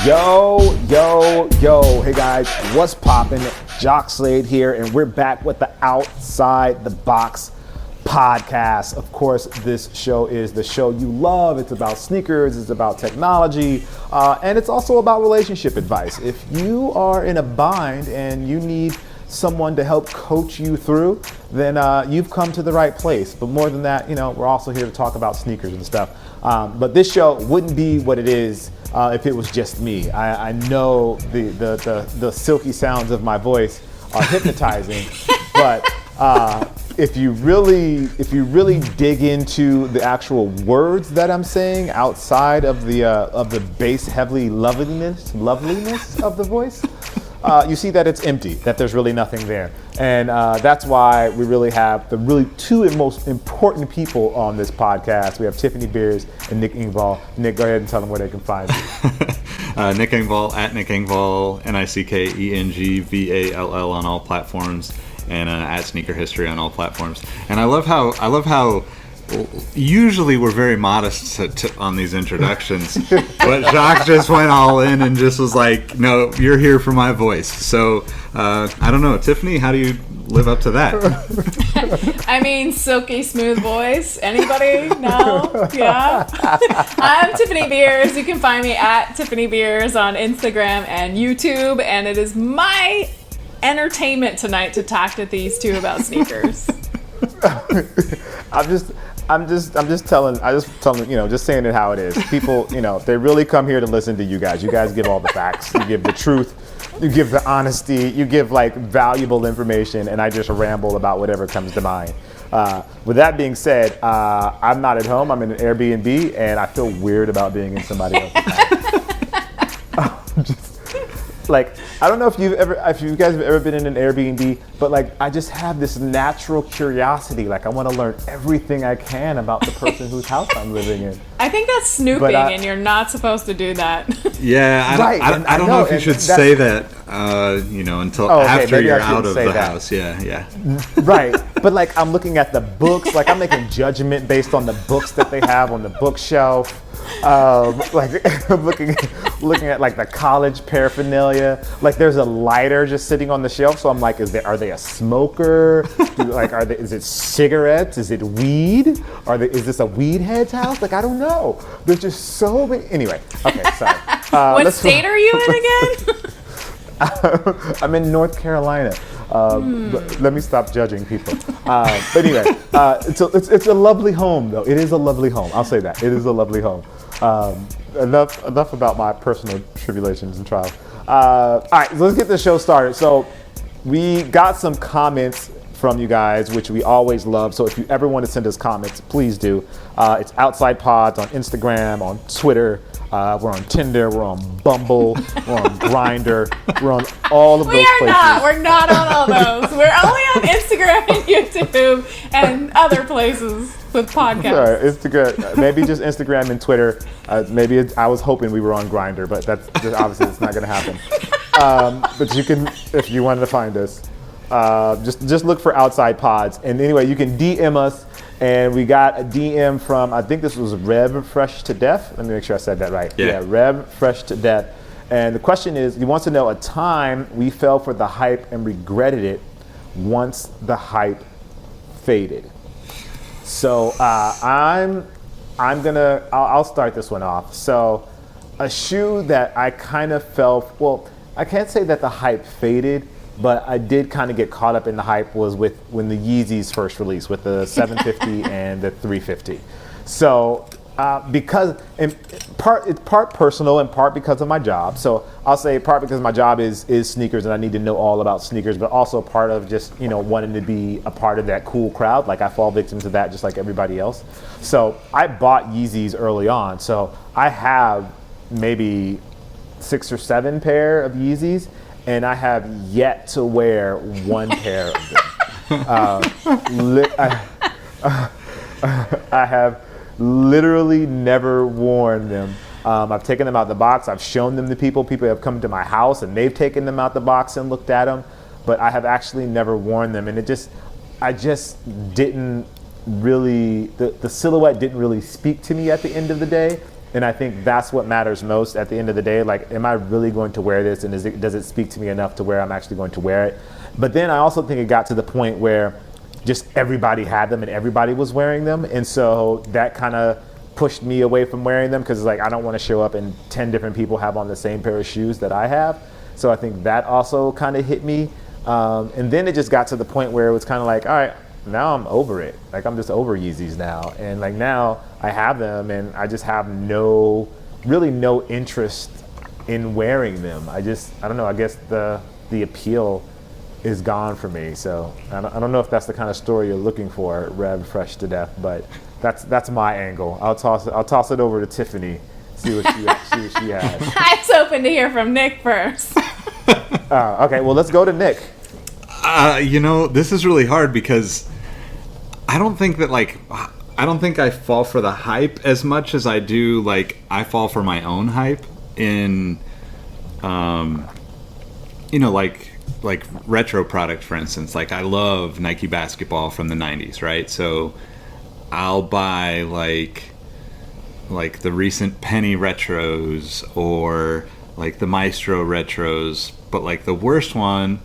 Yo. Hey guys, what's poppin'? Jacques here, and we're back with the Outside the Box podcast. Of course, this show is the show you love. It's about sneakers, it's about technology, and it's also about relationship advice. If you are in a bind and you need someone to help coach you through, then you've come to the right place. But more than that, we're also here to talk about sneakers and stuff. But this show wouldn't be what it is if it was just me. I know the silky sounds of my voice are hypnotizing, but if you really dig into the actual words that I'm saying outside of the bass heavy loveliness of the voice, you see that it's empty, that there's really nothing there. And that's why we really have the two most important people on this podcast. We have Tiffany Beers and Nick Engvall. Nick, go ahead and tell them where they can find you. Nick Engvall, at Nick Engvall, NickEngvall on all platforms, and at Sneaker History on all platforms. And I love how usually we're very modest on these introductions, but Jacques just went all in and just was like, no, you're here for my voice. So I don't know, Tiffany, how do you live up to that? I mean, silky smooth voice. Anybody? No? Yeah? I'm Tiffany Beers. You can find me at Tiffany Beers on Instagram and YouTube, and it is my entertainment tonight to talk to these two about sneakers. I'm just telling, just saying it how it is. People, they really come here to listen to you guys. You guys give all the facts. You give the truth. You give the honesty. You give valuable information, and I just ramble about whatever comes to mind. With that being said, I'm not at home. I'm in an Airbnb, and I feel weird about being in somebody else's house. I don't know if you guys have ever been in an Airbnb, but I just have this natural curiosity. I want to learn everything I can about the person whose house I'm living in. I think that's snooping, and you're not supposed to do that. Yeah, I don't know if you should say that, until after you're out of the house. Yeah. Right, but I'm looking at the books. I'm making judgment based on the books that they have on the bookshelf. I'm looking at the college paraphernalia. There's a lighter just sitting on the shelf, so I'm like, are they a smoker? Is it cigarettes? Is it weed? Is this a weed head's house? I don't know. There's just so many. Anyway, okay, sorry. What state are you in again? I'm in North Carolina. Let me stop judging people. But anyway, it's a lovely home, though. It is a lovely home. I'll say that. It is a lovely home. Enough about my personal tribulations and trials. All right, so let's get the show started. So we got some comments from you guys, which we always love. So if you ever want to send us comments, please do. It's Outside Pods on Instagram, on Twitter. We're on Tinder, we're on Bumble, we're on Grindr, we're on all of those places. We're not on all those. We're only on Instagram and YouTube and other places with podcasts. Sorry, Instagram, maybe just Instagram and Twitter. I was hoping we were on Grindr, but that's obviously it's not going to happen. But you can, if you wanted to find us, just look for Outside Pods. And anyway, you can DM us. And we got a DM from, I think this was Reb Fresh to Death. Let me make sure I said that right. Yeah, Reb Fresh to Death. And the question is, he wants to know a time we fell for the hype and regretted it once the hype faded. So I'll start this one off. So a shoe that I kind of I can't say that the hype faded, but I did kind of get caught up in the hype was when the Yeezys first released with the 750 and the 350. So because it's part personal and part because of my job. So I'll say part because my job is sneakers and I need to know all about sneakers, but also part of just wanting to be a part of that cool crowd. I fall victim to that just like everybody else. So I bought Yeezys early on. So I have maybe 6 or 7 pair of Yeezys. And I have yet to wear one pair of them. I have literally never worn them. I've taken them out of the box. I've shown them to people. People have come to my house and they've taken them out the box and looked at them. But I have actually never worn them. And I just didn't really, the silhouette didn't really speak to me at the end of the day. And I think that's what matters most at the end of the day. Like, am I really going to wear this? And does it speak to me enough to where I'm actually going to wear it? But then I also think it got to the point where just everybody had them and everybody was wearing them. And so that kind of pushed me away from wearing them, because like I don't want to show up and 10 different people have on the same pair of shoes that I have. So I think that also kind of hit me. And then it just got to the point where it was kind of like, all right, now I'm over it. Like, I'm just over Yeezys now. And like now I have them and I just have really no interest in wearing them. I don't know, I guess the appeal is gone for me. So I don't know if that's the kind of story you're looking for, Rev Fresh to Death, but that's my angle. I'll toss it over to Tiffany, see what she has. I was hoping to hear from Nick first. Okay, well, let's go to Nick. This is really hard because I don't think I fall for the hype as much as I do, like, I fall for my own hype in, like retro product, for instance. Like, I love Nike basketball from the 90s, right? So I'll buy like the recent Penny retros or like the Maestro retros, but like the worst one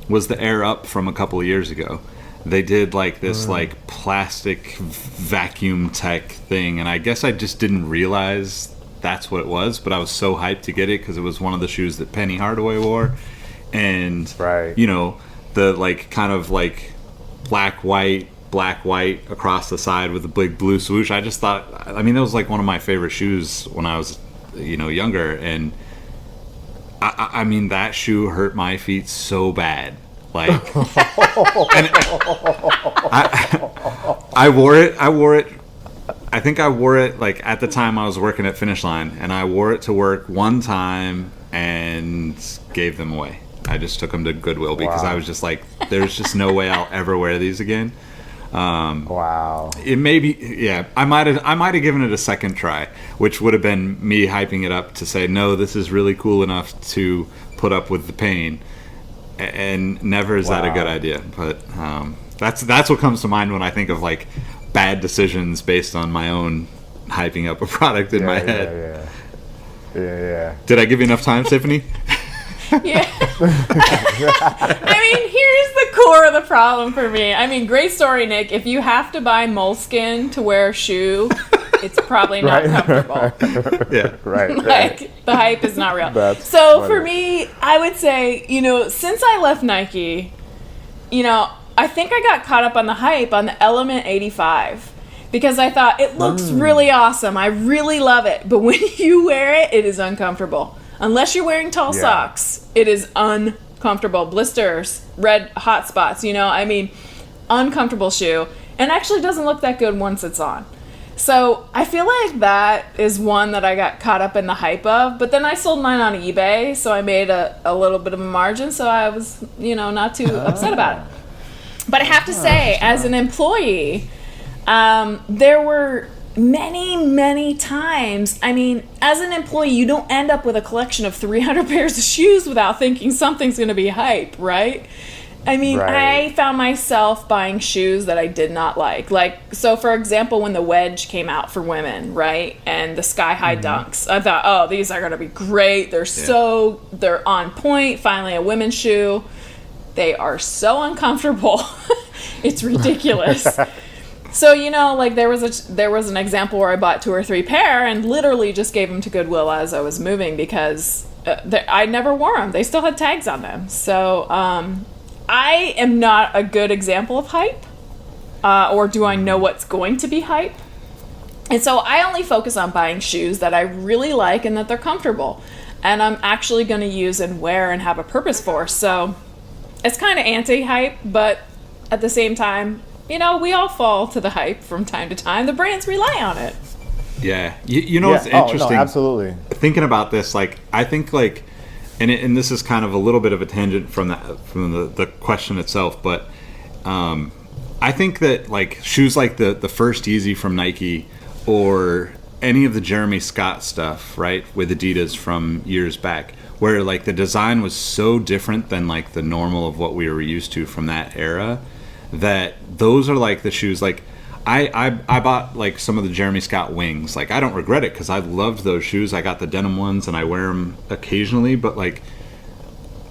was the Air Up from a couple of years ago. They did like this like plastic vacuum tech thing, and I guess I just didn't realize that's what it was, but I was so hyped to get it because it was one of the shoes that Penny Hardaway wore. And the like kind of like black white across the side with a big blue swoosh. I just thought, I mean, that was like one of my favorite shoes when I was younger, and I mean, that shoe hurt my feet so bad. Like, and I wore it. I think I wore it like at the time I was working at Finish Line, and I wore it to work one time and gave them away. I just took them to Goodwill because I was just like, there's just no way I'll ever wear these again. Wow. It may be, yeah. I might have given it a second try, which would have been me hyping it up to say, no, this is really cool enough to put up with the pain. And never is that a good idea. But that's what comes to mind when I think of like bad decisions based on my own hyping up a product in my head. Yeah. Did I give you enough time, Tiffany? Yeah. I mean, here's the core of the problem for me. I mean, great story, Nick. If you have to buy moleskin to wear a shoe, it's probably not comfortable. Yeah. Right. Like, the hype is not real. That's so funny. for me, I would say, since I left Nike, I think I got caught up on the hype on the Element 85. Because I thought, it looks really awesome. I really love it. But when you wear it, it is uncomfortable. Unless you're wearing tall socks, it is uncomfortable. Blisters, red hot spots, I mean, uncomfortable shoe. And actually doesn't look that good once it's on. So I feel like that is one that I got caught up in the hype of. But then I sold mine on eBay, so I made a little bit of a margin. So I was, not too upset about it. But I have to say, as an employee, there were many times, I mean, as an employee, you don't end up with a collection of 300 pairs of shoes without thinking something's going to be hype, right? I mean, I found myself buying shoes that I did not like. Like, so for example, when the wedge came out for women, right? And the sky-high dunks, I thought, oh, these are going to be great. They're on point. Finally, a women's shoe. They are so uncomfortable. It's ridiculous. So, like there was an example where I bought 2 or 3 pair and literally just gave them to Goodwill as I was moving because I never wore them. They still had tags on them. So I am not a good example of hype, or do I know what's going to be hype? And so I only focus on buying shoes that I really like and that they're comfortable and I'm actually going to use and wear and have a purpose for. So it's kind of anti-hype, but at the same time, we all fall to the hype from time to time. The brands rely on it. Yeah. It's interesting. No, absolutely. Thinking about this, like, I think, like, and this is kind of a little bit of a tangent from the question itself, but I think that, like, shoes like the first Yeezy from Nike or any of the Jeremy Scott stuff, right, with Adidas from years back, where, like, the design was so different than, like, the normal of what we were used to from that era, that those are like the shoes. Like, I bought like some of the Jeremy Scott wings. Like I don't regret it because I loved those shoes. I got the denim ones and I wear them occasionally, but like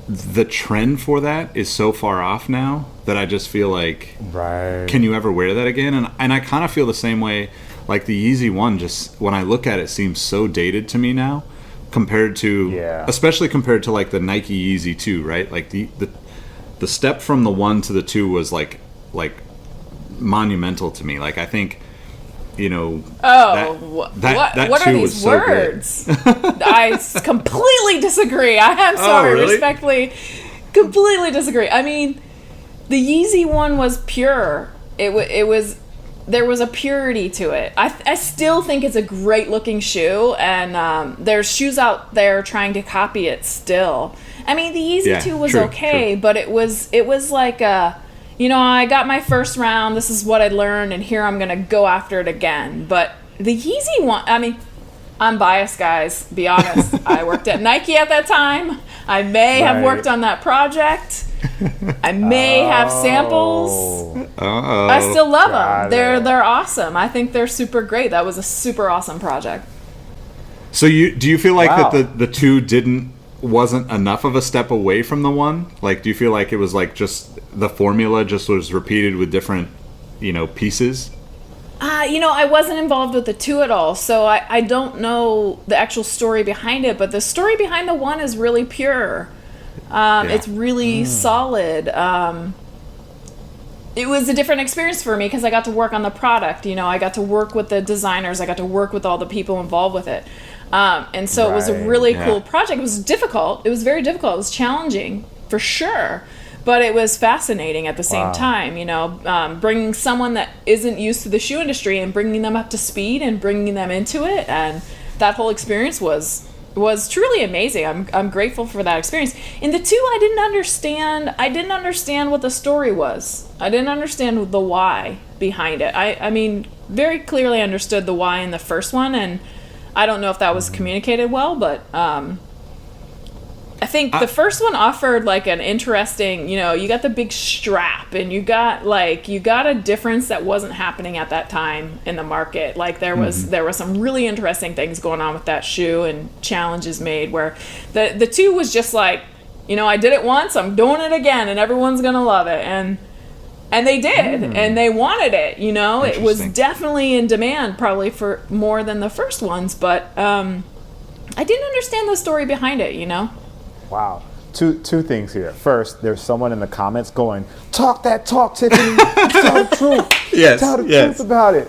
the trend for that is so far off now that I just feel like, right, can you ever wear that again? And I kind of feel the same way. Like the Yeezy one, just when I look at it, seems so dated to me now, compared to, especially compared to like the Nike Yeezy 2, right? Like the step from the 1 to the 2 was like monumental to me. Like I think, you know, that what shoe are was these so words? I completely disagree. I'm sorry, really? respectfully, completely disagree. I mean, the Yeezy one was pure. It was. There was a purity to it. I still think it's a great looking shoe, and there's shoes out there trying to copy it still. I mean, the Yeezy 2 was okay, but it was like a, you know, I got my first round, this is what I learned, and here I'm gonna go after it again. But the Yeezy one, I mean, I'm biased, guys, be honest. I worked at Nike at that time. I may have worked on that project. I may have samples. I still love them. They're awesome. I think they're super great. That was a super awesome project. So do you feel like that the 2 wasn't enough of a step away from the 1? Like, do you feel like it was like just the formula just was repeated with different, you know, pieces? You know, I wasn't involved with the 2 at all, so I don't know the actual story behind it, but the story behind the 1 is really pure. It's really solid. It was a different experience for me because I got to work on the product. You know, I got to work with the designers. I got to work with all the people involved with it. And so it was a really cool project. It was difficult. It was very difficult. It was challenging, for sure. But it was fascinating at the same time, you know, bringing someone that isn't used to the shoe industry and bringing them up to speed and bringing them into it. And that whole experience was truly amazing. I'm grateful for that experience. In the 2, I didn't understand what the story was. I didn't understand the why behind it. I mean, very clearly understood the why in the first one, and I don't know if that was communicated well, but I think the first one offered like an interesting, you know, you got the big strap and you got a difference that wasn't happening at that time in the market. Like there was some really interesting things going on with that shoe and challenges made where the 2 was just like, you know, I did it once, I'm doing it again and everyone's going to love it. And they did, and they wanted it, you know. It was definitely in demand probably for more than the first ones, but I didn't understand the story behind it, you know. Wow. Two things here. First, there's someone in the comments going, "Talk that talk, Tiffany. Tell the truth. Tell the truth about it."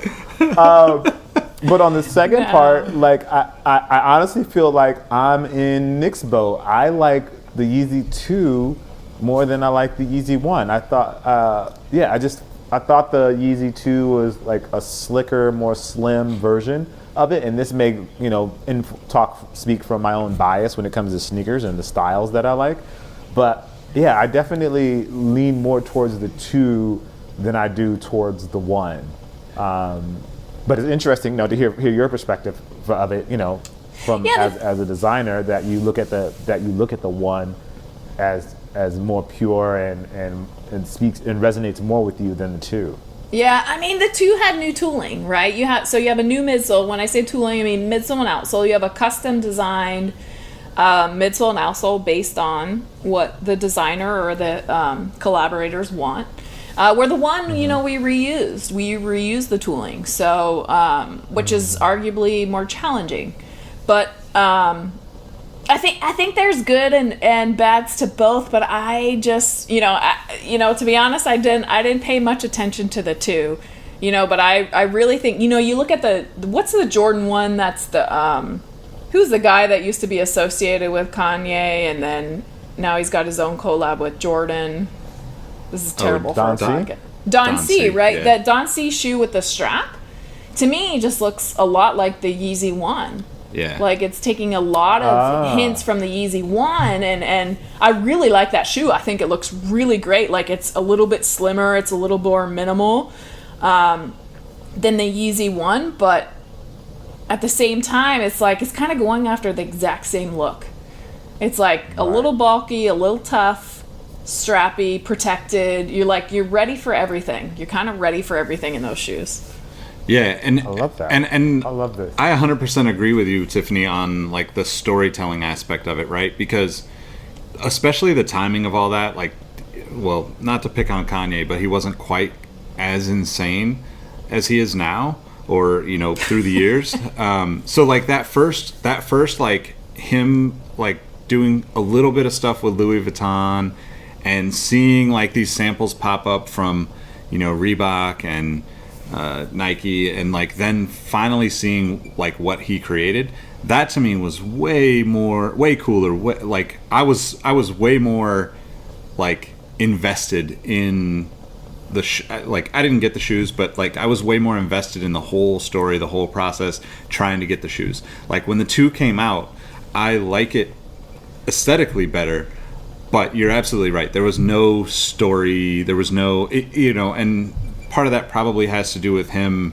But on the second part, like I honestly feel like I'm in Nick's boat. I like the Yeezy 2 more than I like the Yeezy 1. I thought, I thought the Yeezy 2 was like a slicker, more slim version of it, and this may, you know, speak from my own bias when it comes to sneakers and the styles that I like. But yeah, I definitely lean more towards the 2 than I do towards the 1. But it's interesting, you know, to hear your perspective of it, you know, from as a designer, that you look at the 1 as more pure and speaks and resonates more with you than the 2. Yeah, I mean, the 2 had new tooling, right? You have a new midsole. When I say tooling, I mean midsole and outsole. You have a custom designed midsole and outsole based on what the designer or the collaborators want. Where the 1, you know, we reused the tooling, so which is arguably more challenging. But I think there's good and bads to both, but I just, to be honest, I didn't pay much attention to the 2, but I really think, you look at what's the Jordan 1, that's the, who's the guy that used to be associated with Kanye and then now he's got his own collab with Jordan. This is terrible for a podcast. Don C, right? Yeah. That Don C shoe with the strap, to me, just looks a lot like the Yeezy 1. Yeah. Like it's taking a lot of hints from the Yeezy 1 and I really like that shoe. I think it looks really great. Like it's a little bit slimmer, it's a little more minimal than the Yeezy 1, but at the same time it's like it's kind of going after the exact same look. It's like a little bulky, a little tough, strappy, protected. You're ready for everything. You're kind of ready for everything in those shoes. Yeah, and I love that. And I love this. I 100% agree with you, Tiffany, on like the storytelling aspect of it, right? Because especially the timing of all that, like, well, not to pick on Kanye, but he wasn't quite as insane as he is now, or through the years. So like that first like him like doing a little bit of stuff with Louis Vuitton and seeing like these samples pop up from Reebok and Nike, and like then finally seeing like what he created, that to me was way cooler. Like I was way more like invested in the like I didn't get the shoes, but like I was way more invested in the whole story, the whole process, trying to get the shoes. Like when the 2 came out, I like it aesthetically better, but you're absolutely right. There was no story. There was no, and part of that probably has to do with him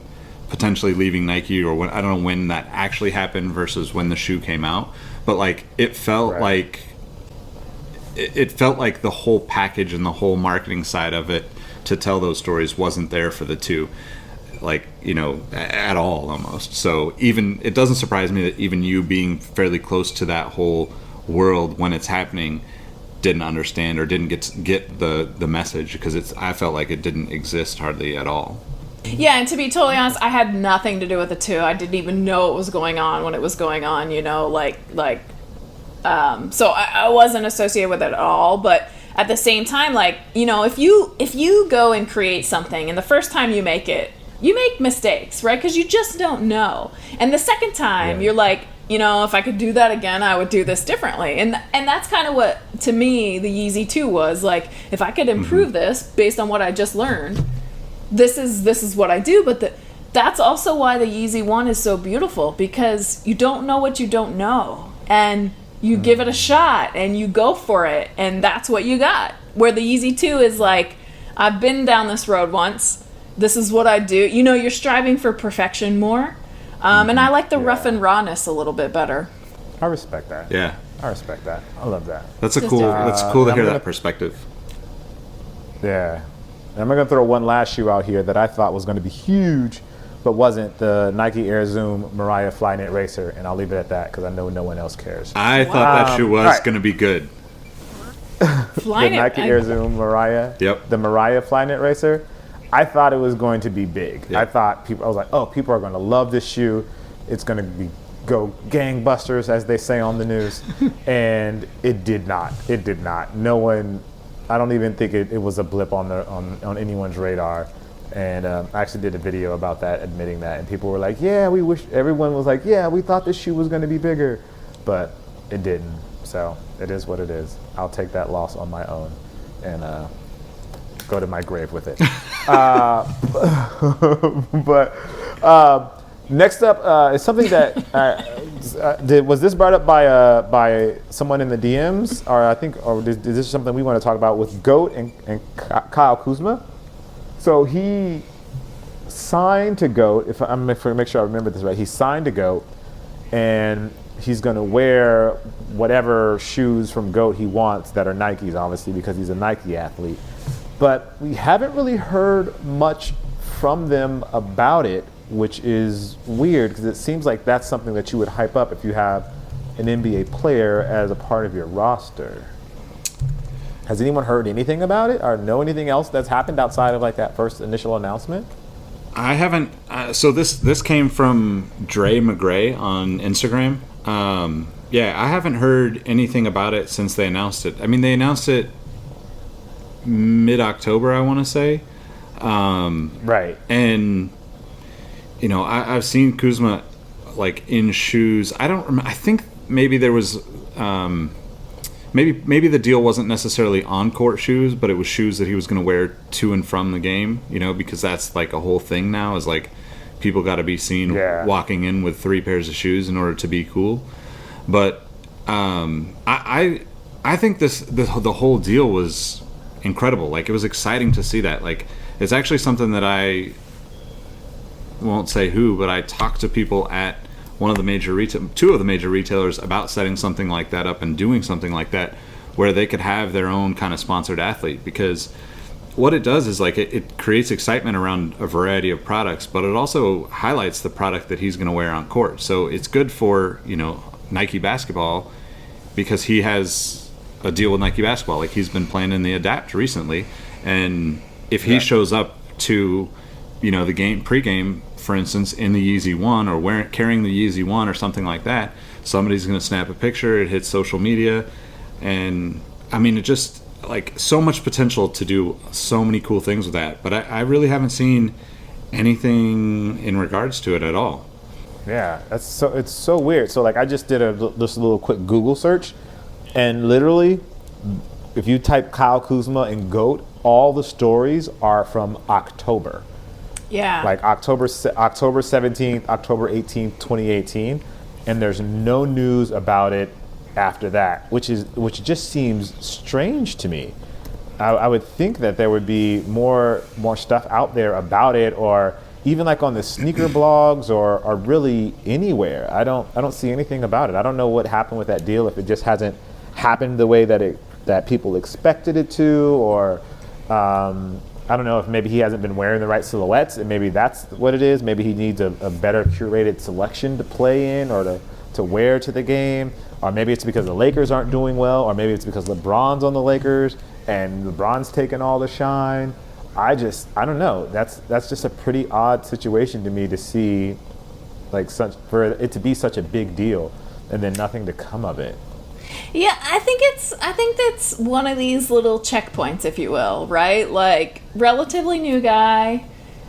potentially leaving Nike, or when, I don't know when that actually happened versus when the shoe came out. But like it felt like the whole package and the whole marketing side of it to tell those stories wasn't there for the 2, like at all almost. So even it doesn't surprise me that even you, being fairly close to that whole world when it's happening, didn't understand or didn't get the message, because I felt like it didn't exist hardly at all. Yeah, and to be totally honest, I had nothing to do with the 2. I didn't even know it was going on when it was going on, so I wasn't associated with it at all. But at the same time, like, if you go and create something and the first time you make it, you make mistakes, right? Because you just don't know. And the second time, you're like, if I could do that again, I would do this differently. And that's kind of what, to me, the Yeezy 2 was. Like, if I could improve this based on what I just learned, this is what I do. But that's also why the Yeezy 1 is so beautiful, because you don't know what you don't know. And you give it a shot and you go for it, and that's what you got. Where the Yeezy 2 is like, I've been down this road once. This is what I do. You're striving for perfection more. And I like the rough and rawness a little bit better. I respect that. Yeah. I respect that. I love that. That's cool to hear that perspective. Yeah. And I'm going to throw one last shoe out here that I thought was going to be huge, but wasn't, the Nike Air Zoom Mariah Flyknit Racer, and I'll leave it at that because I know no one else cares. I thought that shoe was going to be good. The Nike Air Zoom Mariah. Yep. The Mariah Flyknit Racer. I thought it was going to be big. Yep. I was like, oh, people are going to love this shoe. It's going to go gangbusters, as they say on the news. And it did not. It did not. No one, I don't even think it was a blip on anyone's radar. And I actually did a video about that, admitting that. And people were like, yeah, everyone was like, yeah, we thought this shoe was going to be bigger. But it didn't. So it is what it is. I'll take that loss on my own and go to my grave with it. But next up is something that was this brought up by someone in the DMs, or is this something we want to talk about with Goat and Kyle Kuzma? So he signed to Goat. If I'm make sure I remember this right, he signed to Goat, and he's going to wear whatever shoes from Goat he wants that are Nikes, obviously, because he's a Nike athlete. But we haven't really heard much from them about it, which is weird, because it seems like that's something that you would hype up if you have an NBA player as a part of your roster. Has anyone heard anything about it or know anything else that's happened outside of like that first initial announcement? I haven't. So this came from Dre McGray on Instagram. Yeah, I haven't heard anything about it since they announced it. I mean, they announced it mid-October, I want to say. Right. And I've seen Kuzma like in shoes. I don't remember. I think maybe there was. Maybe the deal wasn't necessarily on-court shoes, but it was shoes that he was going to wear to and from the game, because that's like a whole thing now, is like people got to be seen walking in with 3 pairs of shoes in order to be cool. But I think the whole deal was incredible. Like, it was exciting to see that. Like, it's actually something that I won't say who, but I talked to people at two of the major retailers about setting something like that up and doing something like that where they could have their own kind of sponsored athlete, because what it does is like it creates excitement around a variety of products, but it also highlights the product that he's going to wear on court. So it's good for, you know, Nike basketball because he has a deal with Nike basketball. Like he's been playing in the Adapt recently, and if he shows up to, you know, the game pregame, for instance, in the Yeezy 1 or carrying the Yeezy 1 or something like that, somebody's going to snap a picture. It hits social media, and I mean, it just like so much potential to do so many cool things with that. But I really haven't seen anything in regards to it at all. Yeah, it's so weird. So like I just did just a little quick Google search, and literally, if you type Kyle Kuzma and GOAT, all the stories are from October. Yeah. Like October 17th, October 18th, 2018, and there's no news about it after that, which just seems strange to me. I would think that there would be more stuff out there about it, or even like on the sneaker blogs or really anywhere. I don't see anything about it. I don't know what happened with that deal, if it just hasn't happened the way that people expected it to, or I don't know if maybe he hasn't been wearing the right silhouettes, and maybe that's what it is. Maybe he needs a better curated selection to play in or to wear to the game. Or maybe it's because the Lakers aren't doing well, or maybe it's because LeBron's on the Lakers and LeBron's taking all the shine. I don't know. That's just a pretty odd situation to me to see, like for it to be such a big deal and then nothing to come of it. Yeah, I think that's one of these little checkpoints, if you will, right? Like, relatively new guy,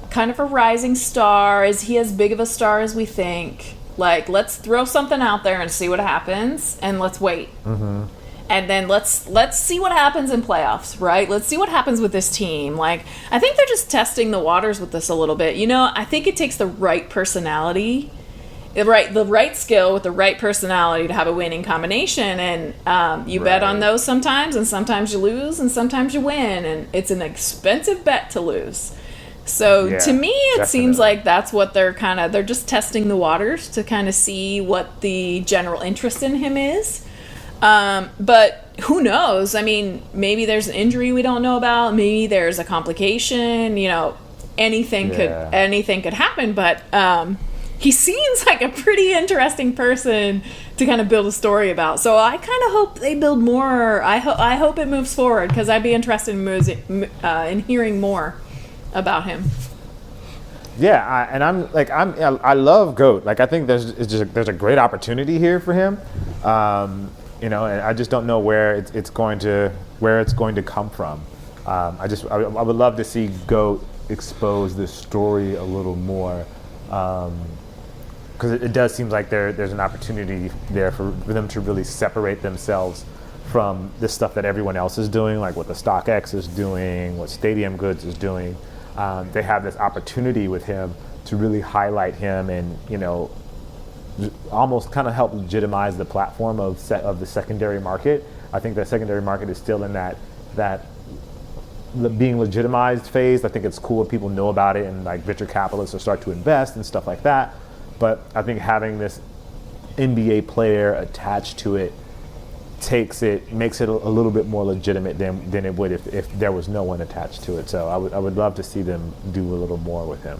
kind of a rising star. Is he as big of a star as we think? Like, let's throw something out there and see what happens, and let's wait. Mm-hmm. And then let's see what happens in playoffs, right? Let's see what happens with this team. Like, I think they're just testing the waters with this a little bit. You know, I think it takes the right personality, the right skill with the right personality to have a winning combination. And you bet on those sometimes, and sometimes you lose, and sometimes you win. And it's an expensive bet to lose. So to me, it seems like that's what they're just testing the waters to kind of see what the general interest in him is. But who knows? I mean, maybe there's an injury we don't know about. Maybe there's a complication. You know, anything could happen. But he seems like a pretty interesting person to kind of build a story about. So I kind of hope they build more. I hope it moves forward, because I'd be interested in hearing more about him. Yeah, I love GOAT. Like, I think there's a great opportunity here for him. You know, and I just don't know where it's going to come from. I would love to see GOAT expose this story a little more, because it does seem like there's an opportunity there for them to really separate themselves from the stuff that everyone else is doing, like what the StockX is doing, what Stadium Goods is doing. They have this opportunity with him to really highlight him and, you know, almost kind of help legitimize the platform of the secondary market. I think the secondary market is still in that being legitimized phase. I think it's cool if people know about it and like venture capitalists will start to invest and stuff like that. But I think having this NBA player attached to it makes it a little bit more legitimate than it would if there was no one attached to it. So I would love to see them do a little more with him.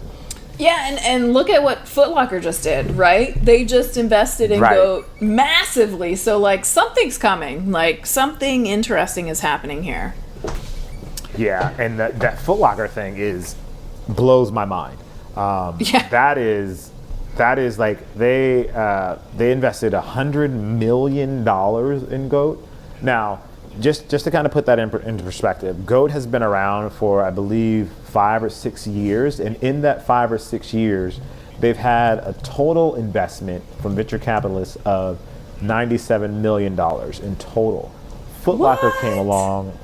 Yeah, and look at what Foot Locker just did, right? They just invested in GOAT massively. So, like, something's coming. Like, something interesting is happening here. Yeah, and that Foot Locker thing blows my mind. That is like they invested $100 million in GOAT. Now, just to kind of put that into perspective, GOAT has been around for, I believe, 5 or 6 years, and in that 5 or 6 years, they've had a total investment from venture capitalists of $97 million in total. Foot Locker came along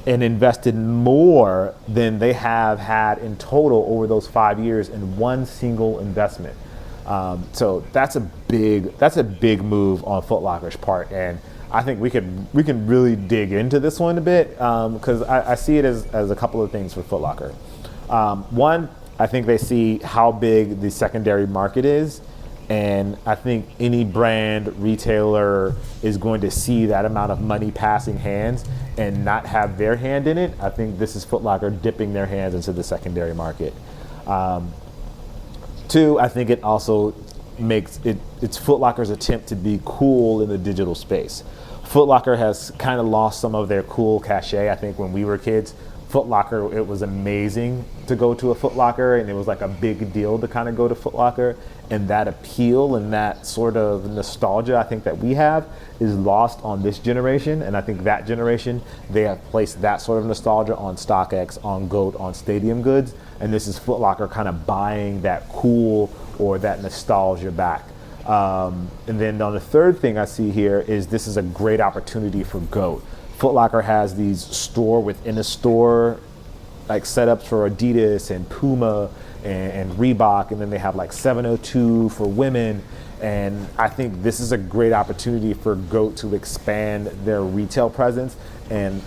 and invested more than they have had in total over those 5 years in one single investment. So that's a big move on Foot Locker's part, and I think we can really dig into this one a bit, because I see it as a couple of things for Foot Locker. One, I think they see how big the secondary market is, And I think any brand retailer is going to see that amount of money passing hands and not have their hand in it. I think this is Foot Locker dipping their hands into the secondary market. Two, I think it also makes it's Foot Locker's attempt to be cool in the digital space. Foot Locker has kind of lost some of their cool cachet. I think when we were kids, Foot Locker, it was amazing to go to a Foot Locker, and it was like a big deal to kind of go to Foot Locker. And that appeal and that sort of nostalgia I think that we have is lost on this generation. And I think that generation, they have placed that sort of nostalgia on StockX, on GOAT, on Stadium Goods. And this is Foot Locker kind of buying that cool or that nostalgia back. And then on the third thing I see here is this is a great opportunity for GOAT. Foot Locker has these store within a store like setups for Adidas and Puma and Reebok, and then they have like 702 for women. And I think this is a great opportunity for GOAT to expand their retail presence and,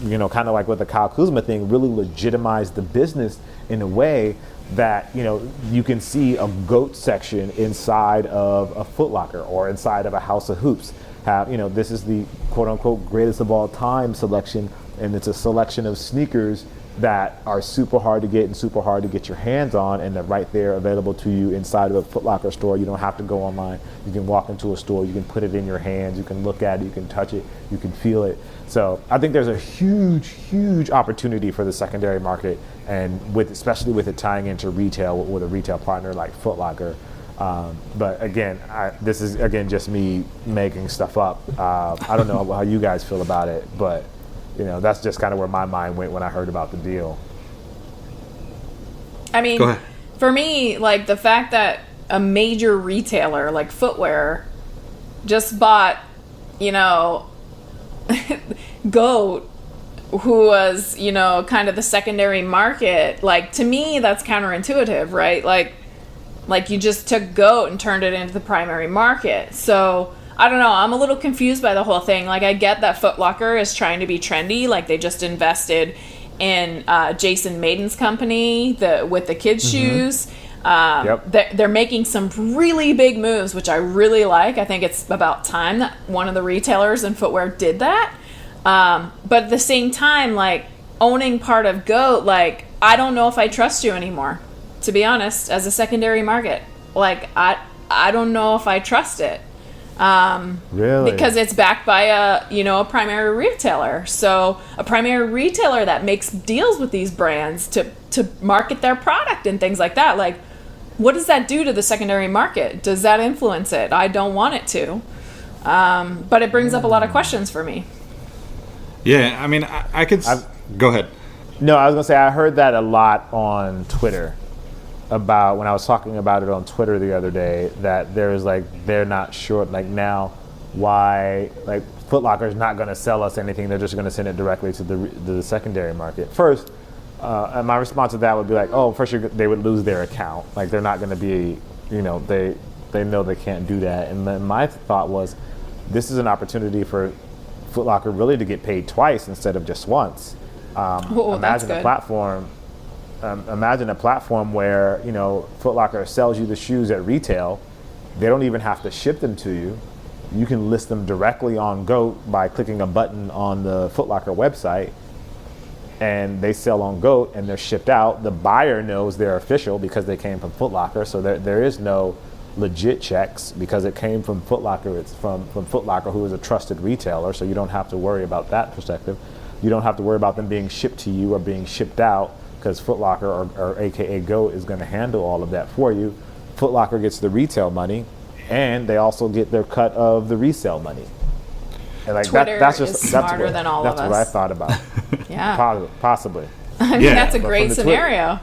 you know, kind of like with the Kyle Kuzma thing, really legitimize the business in a way that, you know, you can see a GOAT section inside of a Foot Locker or inside of a House of Hoops. Have, you know, this is the quote unquote greatest of all time selection, and it's a selection of sneakers that are super hard to get and super hard to get your hands on, and they're right there available to you inside of a Foot Locker store. You don't have to go online. You can walk into a store, you can put it in your hands, you can look at it, you can touch it, you can feel it. So I think there's a huge opportunity for the secondary market, and especially with it tying into retail with a retail partner like Foot Locker. But again, this is again just me making stuff up. I don't know how you guys feel about it, but you know, that's just kind of where my mind went when I heard about the deal. I mean, for me, like the fact that a major retailer like footwear just bought, you know, GOAT, who was, you know, kind of the secondary market, like to me, that's counterintuitive, right? Like you just took GOAT and turned it into the primary market. So I don't know. I'm a little confused by the whole thing. Like, I get that Foot Locker is trying to be trendy. Like, they just invested in Jason Mayden's company with the kids' shoes. They're making some really big moves, which I really like. I think it's about time that one of the retailers in footwear did that. But at the same time, like, owning part of GOAT, like, I don't know if I trust you anymore, to be honest, as a secondary market. Like, I don't know if I trust it. Really? Because it's backed by a primary retailer. So a primary retailer that makes deals with these brands to market their product and things like that. Like, what does that do to the secondary market? Does that influence it? I don't want it to. But it brings up a lot of questions for me. Yeah, I mean, I could... Go ahead. No, I was going to say, I heard that a lot on Twitter. About when I was talking about it on Twitter the other day, that there's like, they're not sure, like now why, like Foot Locker is not going to sell us anything. They're just going to send it directly to the secondary market. First, and my response to that would be like, oh, first they would lose their account. Like they're not going to be, you know, they know they can't do that. And then my thought was, this is an opportunity for Foot Locker really to get paid twice instead of just once. Imagine a platform. Imagine a platform where, you know, Foot Locker sells you the shoes at retail. They don't even have to ship them to you. You can list them directly on GOAT by clicking a button on the Foot Locker website, and they sell on GOAT and they're shipped out. The buyer knows they're official because they came from Foot Locker, so there is no legit checks because it came from Foot Locker. It's from Foot Locker, who is a trusted retailer, so you don't have to worry about that perspective. You don't have to worry about them being shipped to you or being shipped out, because Foot Locker or AKA GOAT is going to handle all of that for you. Foot Locker gets the retail money, and they also get their cut of the resale money. And like that's smarter than all of us. That's what I thought about. Yeah, possibly. I mean, that's a great scenario.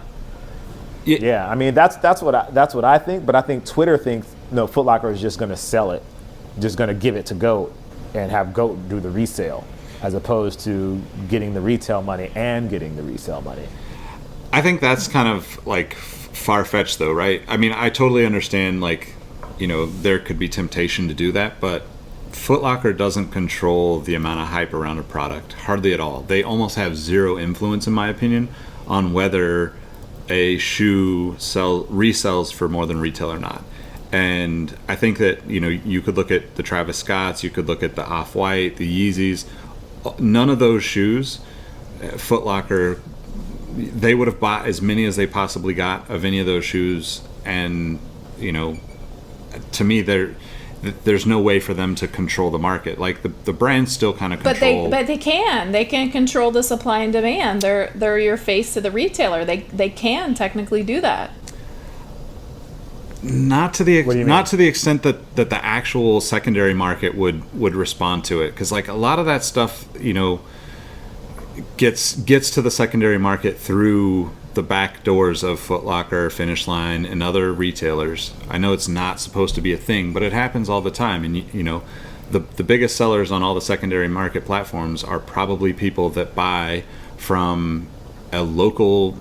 Yeah, I mean that's what I think. But I think Twitter thinks no, Foot Locker is just going to sell it, just going to give it to GOAT and have GOAT do the resale, as opposed to getting the retail money and getting the resale money. I think that's kind of like far-fetched though, right? I mean, I totally understand, like, you know, there could be temptation to do that, but Foot Locker doesn't control the amount of hype around a product, hardly at all. They almost have zero influence, in my opinion, on whether a shoe resells for more than retail or not. And I think that, you could look at the Travis Scotts, you could look at the Off-White, the Yeezys. None of those shoes, Foot Locker, they would have bought as many as they possibly got of any of those shoes. And, to me, there's no way for them to control the market. Like the brands still kind of control. But they can control the supply and demand. They're your face to the retailer. They can technically do that. Not to the extent that the actual secondary market would respond to it, because like a lot of that stuff gets to the secondary market through the back doors of Foot Locker, Finish Line, and other retailers. I know it's not supposed to be a thing, but it happens all the time. And the biggest sellers on all the secondary market platforms are probably people that buy from a local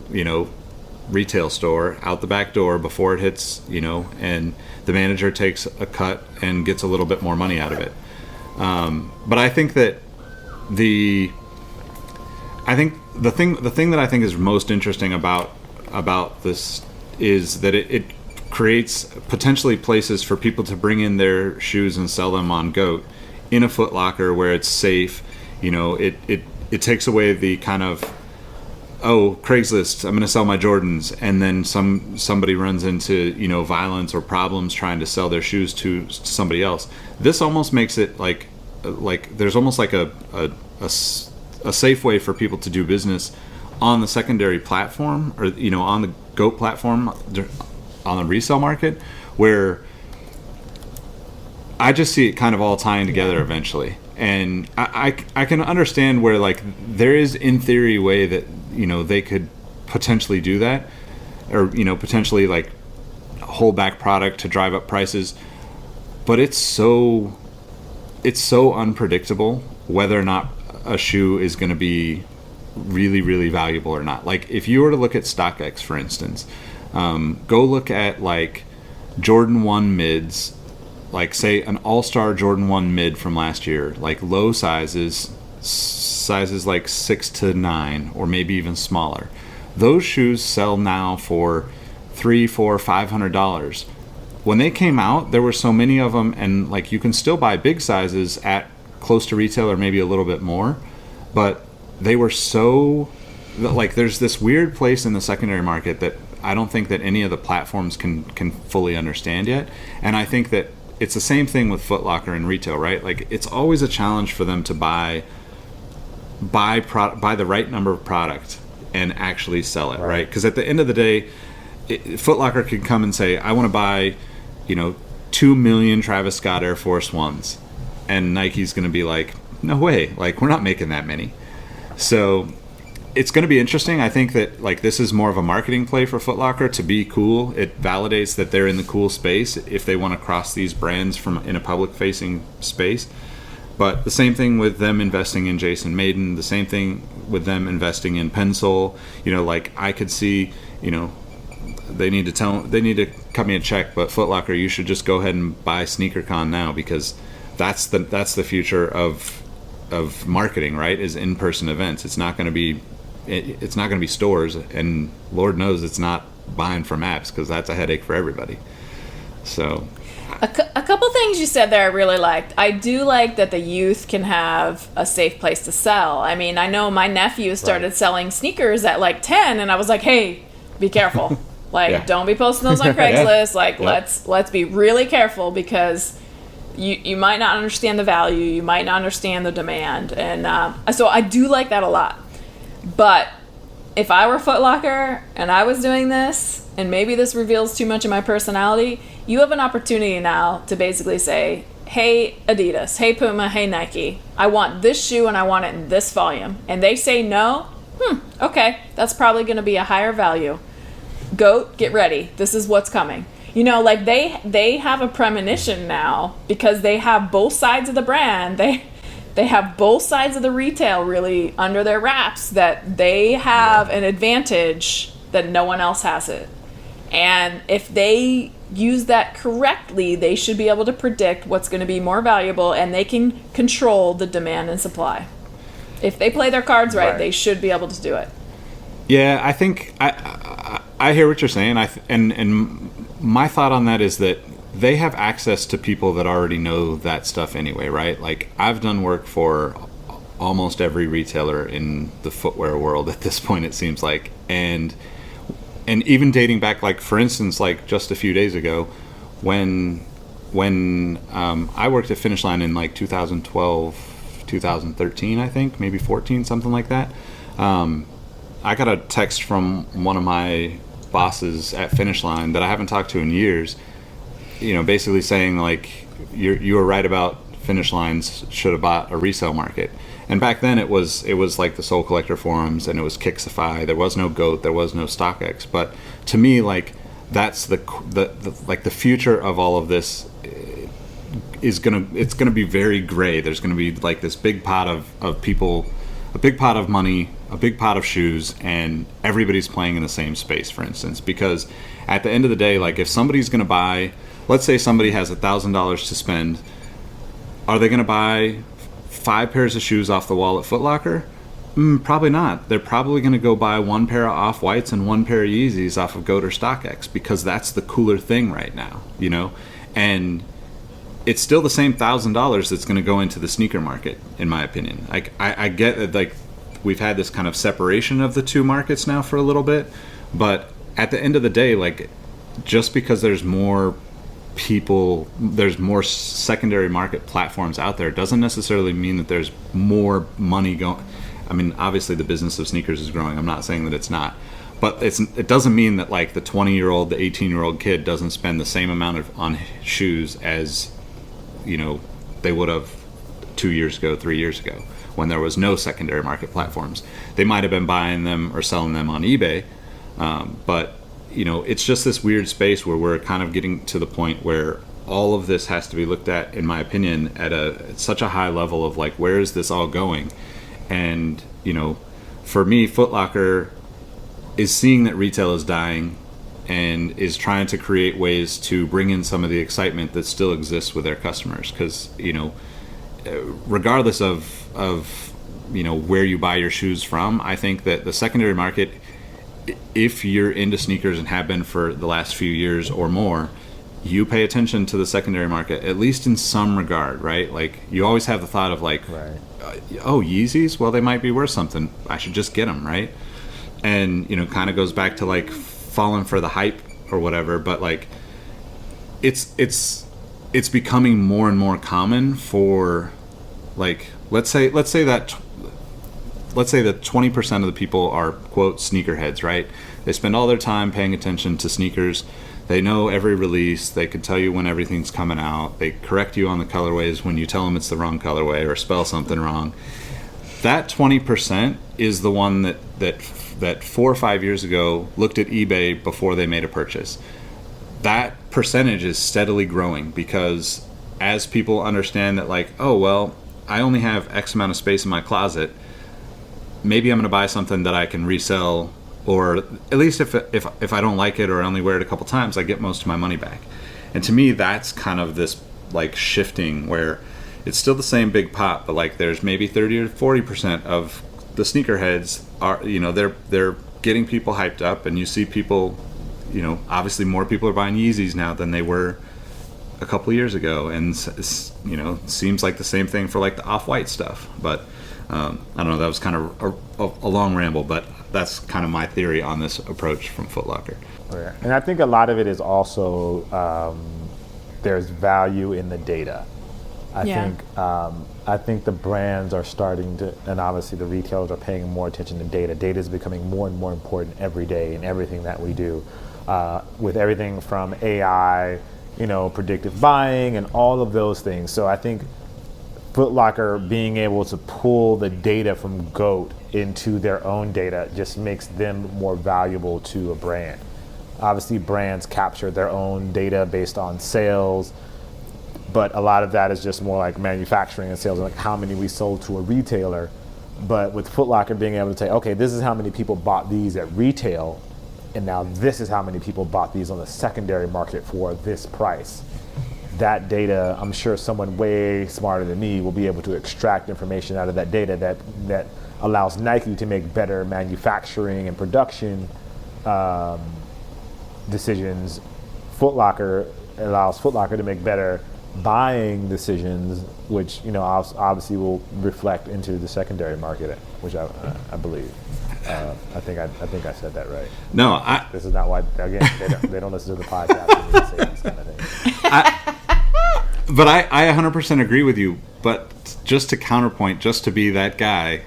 retail store out the back door before it hits, and the manager takes a cut and gets a little bit more money out of it. But I think that the thing that I think is most interesting about this is that it creates potentially places for people to bring in their shoes and sell them on GOAT in a Foot Locker where it's safe. It takes away the kind of, Craigslist, I'm going to sell my Jordans, and then somebody runs into violence or problems trying to sell their shoes to somebody else. This almost makes it like there's almost like a safe way for people to do business on the secondary platform, or on the GOAT platform, on the resale market, where I just see it kind of all tying together eventually. And I can understand where like there is in theory a way that they could potentially do that, or potentially like hold back product to drive up prices, but it's so unpredictable whether or not a shoe is going to be really, really valuable or not. Like if you were to look at StockX, for instance, go look at like Jordan 1 mids, like say an all-star Jordan 1 mid from last year, like low sizes like 6 to 9, or maybe even smaller. Those shoes sell now for $300, $400, $500. When they came out, there were so many of them, and like you can still buy big sizes at close to retail or maybe a little bit more, but they were so like there's this weird place in the secondary market that I don't think that any of the platforms can fully understand yet. And I think that it's the same thing with Foot Locker and retail, right? Like it's always a challenge for them to buy the right number of product and actually sell it, right? Because at the end of the day, Foot Locker can come and say, I want to buy 2 million Travis Scott Air Force Ones, and Nike's going to be like, no way, like we're not making that many. So it's going to be interesting. I think that like this is more of a marketing play for Foot Locker to be cool. It validates that they're in the cool space if they want to cross these brands from in a public facing space. But the same thing with them investing in Jason Maiden, the same thing with them investing in Pensole. Like I could see, they need to cut me a check, but Foot Locker, you should just go ahead and buy SneakerCon now, because that's the future of marketing, right? Is in-person events. It's not going to be stores, and Lord knows it's not buying from apps, because that's a headache for everybody. So a couple things you said there I really liked. I do like that the youth can have a safe place to sell. I mean, I know my nephew started selling sneakers at like 10, and I was like, hey, be careful. Like, don't be posting those on Craigslist. Like, let's be really careful, because you might not understand the value, you might not understand the demand, and so I do like that a lot. But if I were Foot Locker and I was doing this, and maybe this reveals too much of my personality, you have an opportunity now to basically say, hey Adidas, hey Puma, hey Nike, I want this shoe and I want it in this volume. And they say no, okay, that's probably going to be a higher value. GOAT, get ready. This is what's coming. Like they have a premonition now, because they have both sides of the brand. They have both sides of the retail really under their wraps, that they have an advantage that no one else has it. And if they use that correctly, they should be able to predict what's going to be more valuable, and they can control the demand and supply. If they play their cards right, they should be able to do it. Yeah, I think I hear what you're saying. And my thought on that is that they have access to people that already know that stuff anyway, right? Like, I've done work for almost every retailer in the footwear world at this point, it seems like. And even dating back, like, for instance, like just a few days ago, when I worked at Finish Line in like 2012, 2013, I think, maybe 14, something like that. I got a text from one of my bosses at Finish Line that I haven't talked to in years, you know, basically saying like, you were right about Finish Lines should have bought a resale market. And back then it was like the Soul Collector forums, and it was Kixify. There was no GOAT, there was no StockX. But to me, like, that's the future of all of this it's gonna be very gray. There's gonna be like this big pot of people, a big pot of money, a big pot of shoes, and everybody's playing in the same space, for instance. Because at the end of the day, like, if somebody's gonna buy, let's say somebody has $1,000 to spend, are they gonna buy 5 pairs of shoes off the wall at Foot Locker? Probably not. They're probably going to go buy 1 pair of Off-Whites and 1 pair of Yeezys off of GOAT or StockX, because that's the cooler thing right now, you know? And it's still the same $1,000 that's going to go into the sneaker market, in my opinion. Like, I get that, like, we've had this kind of separation of the two markets now for a little bit, but at the end of the day, like, just because there's more people, there's more secondary market platforms out there, doesn't necessarily mean that there's more money going. I mean, obviously the business of sneakers is growing. I'm not saying that it's not, but it doesn't mean that like the 20-year-old, the 18-year-old kid doesn't spend the same amount on shoes as, you know, they would have 2 years ago, 3 years ago, when there was no secondary market platforms. They might have been buying them or selling them on eBay, but you know, it's just this weird space where we're kind of getting to the point where all of this has to be looked at, in my opinion, at such a high level of like, where is this all going? And, you know, for me, Foot Locker is seeing that retail is dying and is trying to create ways to bring in some of the excitement that still exists with their customers. Because, you know, regardless of, you know, where you buy your shoes from, I think that the secondary market, if you're into sneakers and have been for the last few years or more, you pay attention to the secondary market, at least in some regard, right? Like, you always have the thought of like, right. Oh, Yeezys? Well, they might be worth something. I should just get them, right? And, you know, kind of goes back to like falling for the hype or whatever. But like, it's becoming more and more common for, like, let's say that 20% of the people are, quote, sneakerheads, right? They spend all their time paying attention to sneakers. They know every release. They can tell you when everything's coming out. They correct you on the colorways when you tell them it's the wrong colorway or spell something wrong. That 20% is the one that 4 or 5 years ago looked at eBay before they made a purchase. That percentage is steadily growing, because as people understand that, like, oh, well, I only have X amount of space in my closet, maybe I'm going to buy something that I can resell, or at least if I don't like it or I only wear it a couple times, I get most of my money back. And to me, that's kind of this like shifting where it's still the same big pot, but like there's maybe 30 or 40% of the sneakerheads are, you know, they're getting people hyped up, and you see people, you know, obviously more people are buying Yeezys now than they were a couple of years ago, and you know, seems like the same thing for like the Off-White stuff. But I don't know, that was kind of a long ramble, but that's kind of my theory on this approach from Foot Locker. Yeah. And I think a lot of it is also there's value in the data. I think the brands are starting to, and obviously the retailers are paying more attention to data. Data is becoming more and more important every day in everything that we do, with everything from AI, you know, predictive buying and all of those things. So I think Foot Locker being able to pull the data from GOAT into their own data just makes them more valuable to a brand. Obviously, brands capture their own data based on sales, but a lot of that is just more like manufacturing and sales, like how many we sold to a retailer. But with Foot Locker being able to say, okay, this is how many people bought these at retail, and now this is how many people bought these on the secondary market for this price. That data, I'm sure someone way smarter than me will be able to extract information out of that data that allows Nike to make better manufacturing and production decisions. Foot Locker allows Foot Locker to make better buying decisions, which obviously will reflect into the secondary market, which I believe. I think I said that right. No, this is not why. Again, they don't listen to the podcast when they say this kind of thing. But I 100% agree with you. But just to counterpoint, just to be that guy,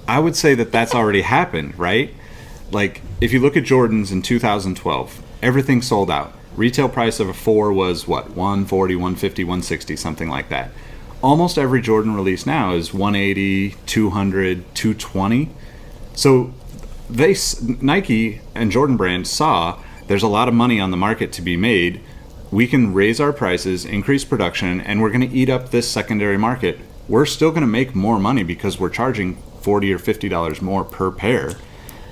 I would say that that's already happened, right? Like, if you look at Jordans in 2012, everything sold out. Retail price of a 4 was what? 140, 150, 160, something like that. Almost every Jordan release now is 180, 200, 220. So Nike and Jordan Brand saw there's a lot of money on the market to be made. We can raise our prices, increase production, and we're going to eat up this secondary market. We're still going to make more money because we're charging $40 or $50 more per pair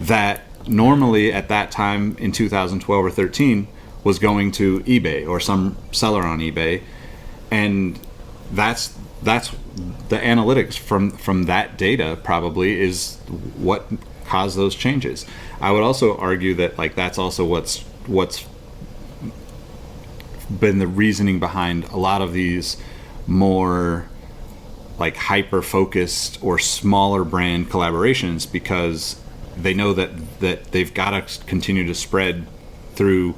that normally at that time in 2012 or 13 was going to eBay or some seller on eBay. And that's the analytics from that data probably is what caused those changes. I would also argue that like that's also what's been the reasoning behind a lot of these more like hyper focused or smaller brand collaborations, because they know that they've got to continue to spread through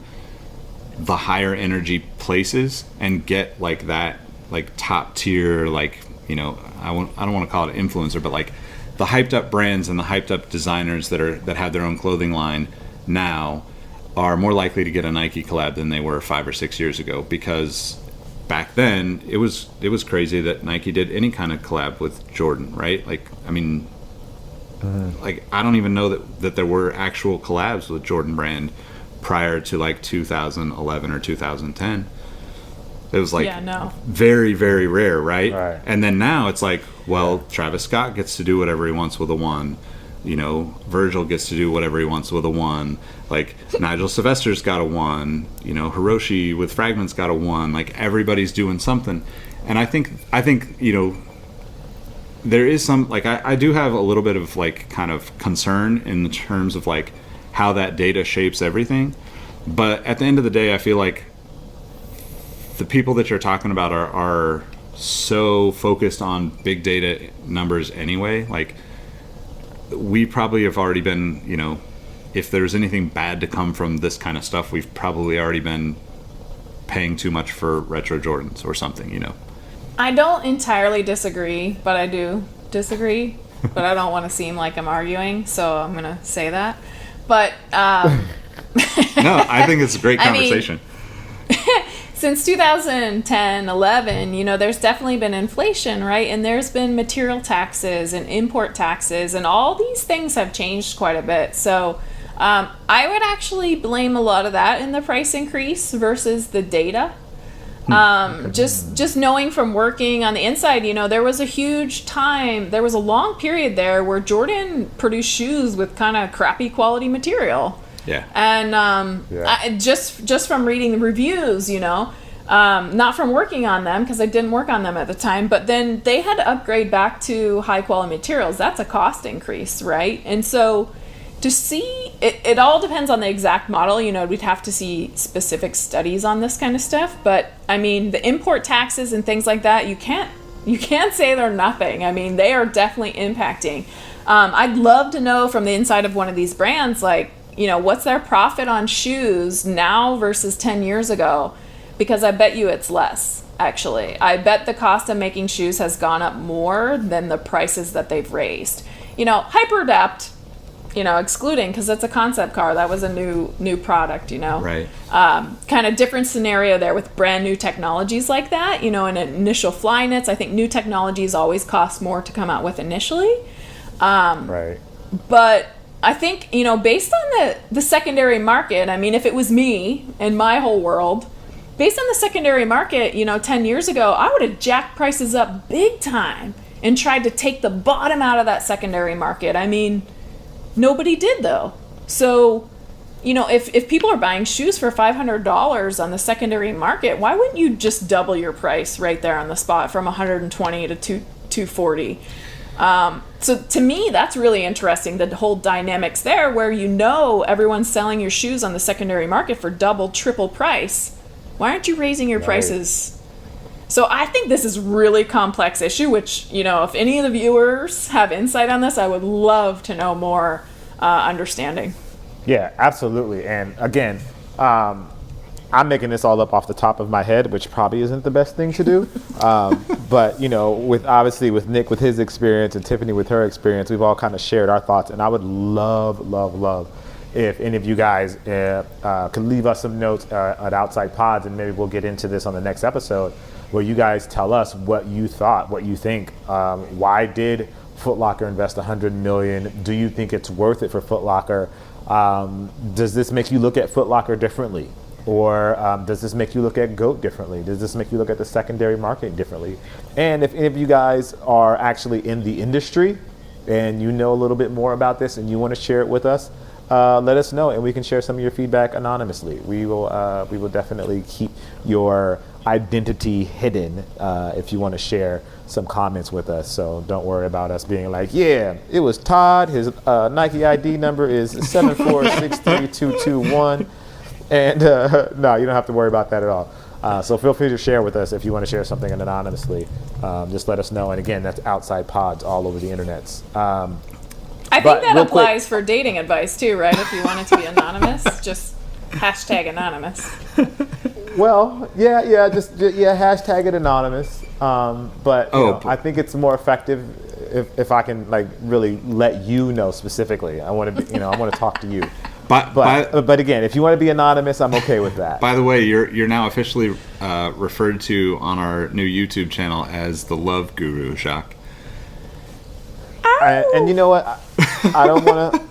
the higher energy places and get like that like top tier, like, you know, I don't want to call it influencer, but like the hyped up brands and the hyped up designers that have their own clothing line now are more likely to get a Nike collab than they were 5 or 6 years ago, because back then it was crazy that Nike did any kind of collab with Jordan, right? Like, I mean, like I don't even know that there were actual collabs with Jordan Brand prior to like 2011 or 2010. It was like very, very rare, right? And then now it's like, well, Travis Scott gets to do whatever he wants with a 1. You know, Virgil gets to do whatever he wants with a 1. Like Nigel Sylvester's got a 1. You know, Hiroshi with Fragments got a 1. Like everybody's doing something, and I think you know, there is some like I do have a little bit of like kind of concern in terms of like how that data shapes everything. But at the end of the day, I feel like the people that you're talking about are so focused on big data numbers anyway. Like, we probably have already been, you know, if there's anything bad to come from this kind of stuff, we've probably already been paying too much for retro Jordans or something, you know. I don't entirely disagree, but I do disagree. But I don't want to seem like I'm arguing, so I'm going to say that. But no, I think it's a great conversation. Since 2010, 11, you know, there's definitely been inflation, right? And there's been material taxes and import taxes, and all these things have changed quite a bit. So I would actually blame a lot of that in the price increase versus the data. Just knowing from working on the inside, you know, there was a long period there where Jordan produced shoes with kind of crappy quality material. Yeah. And I, just from reading the reviews, you know, not from working on them because I didn't work on them at the time, but then they had to upgrade back to high quality materials. That's a cost increase, right? And so to see, it all depends on the exact model. You know, we'd have to see specific studies on this kind of stuff. But I mean, the import taxes and things like that, you can't say they're nothing. I mean, they are definitely impacting. I'd love to know from the inside of one of these brands, like, you know, what's their profit on shoes now versus 10 years ago? Because I bet you it's less, actually. I bet the cost of making shoes has gone up more than the prices that they've raised. You know, Hyperadapt, you know, excluding, because it's a concept car. That was a new product, you know. Right. Kind of different scenario there with brand new technologies like that. You know, in initial Flyknits, I think new technologies always cost more to come out with initially. Right. But I think, you know, based on the secondary market, I mean, if it was me and my whole world, based on the secondary market, you know, 10 years ago, I would have jacked prices up big time and tried to take the bottom out of that secondary market. I mean, nobody did, though. So, you know, if people are buying shoes for $500 on the secondary market, why wouldn't you just double your price right there on the spot from $120 to $240? So to me, that's really interesting, the whole dynamics there, where, you know, everyone's selling your shoes on the secondary market for double, triple price, Why aren't you raising your Right. prices? So I think this is really complex issue, which, you know, if any of the viewers have insight on this, I would love to know more understanding. Yeah, absolutely. And again, I'm making this all up off the top of my head, which probably isn't the best thing to do. But, you know, with Nick, with his experience, and Tiffany with her experience, we've all kind of shared our thoughts. And I would love if any of you guys could leave us some notes at Outside Pods, and maybe we'll get into this on the next episode, where you guys tell us what you thought, what you think. Why did Foot Locker invest $100 million? Do you think it's worth it for Foot Locker? Does this make you look at Foot Locker differently? Or does this make you look at GOAT differently? Does this make you look at the secondary market differently? And if any of you guys are actually in the industry and you know a little bit more about this and you want to share it with us, let us know, and we can share some of your feedback anonymously. We will definitely keep your identity hidden if you want to share some comments with us. So don't worry about us being like, yeah, it was Todd. His Nike ID number is 7463221. And no, you don't have to worry about that at all. So feel free to share with us if you want to share something anonymously. Just let us know. And again, that's Outside Pods all over the internets. I think that applies for dating advice too, right? If you want it to be anonymous, just hashtag anonymous. Well, yeah, hashtag it anonymous. But you know, I think it's more effective if I can like really let you know specifically. I want to, I want to talk to you. But again, if you want to be anonymous, I'm okay with that. By the way, you're now officially referred to on our new YouTube channel as the Love Guru, Jacques. And you know what? I don't want to.